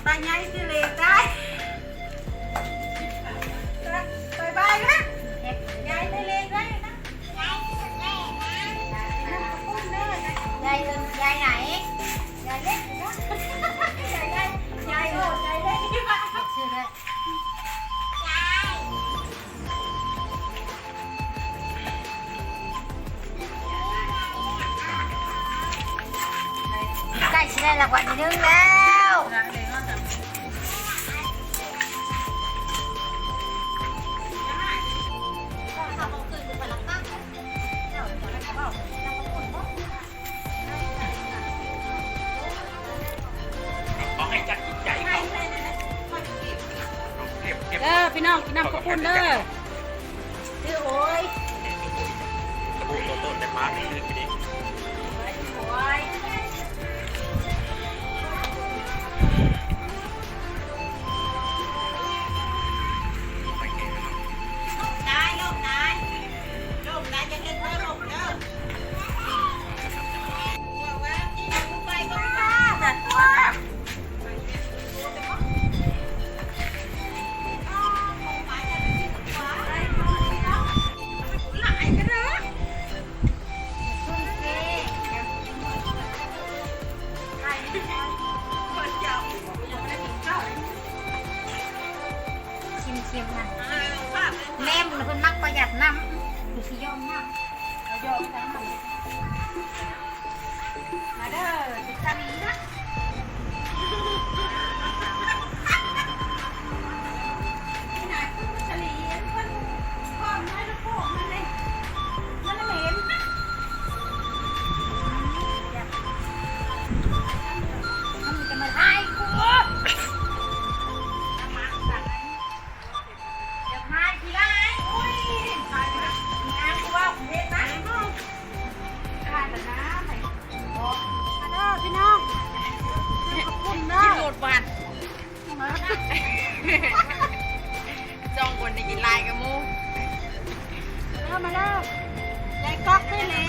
ตายายสิเลยได้บายบายนะยายทะเลได้นะยายไหนยายไหนยายเล็กนะยายโอ้ยายเล็กที่บ้านชื่อเลยได้ชิได้รางวัลนึงแล้วพี่น้องกินน้ำข้าวปุ้นเด้อชื่อโอ้ยกระบุกโตแต่มาไม่ลื่นไปดิโอ้ยได้ลูกได้ลูกได้จะเห็นเด้อลูกเด้อบอกว่าที่ลูกไปก็มาแต่ว่าชิมนะแม่มันเป็นมักประหยัดน้ำดูสิยอมมากเอายอมใส่น้ำมาเด้อจิตตาดีนะที่ไหนคุณเฉลี่ยคุณพ่อไม้ลูกโป่งมันเลยมันเหม็นมันจะมาไล่กูพี่น้องขอบคุณนะกินหมดวันจองคนได้กินลายกับมูมาแล้วยายก๊อกด้วยแหละ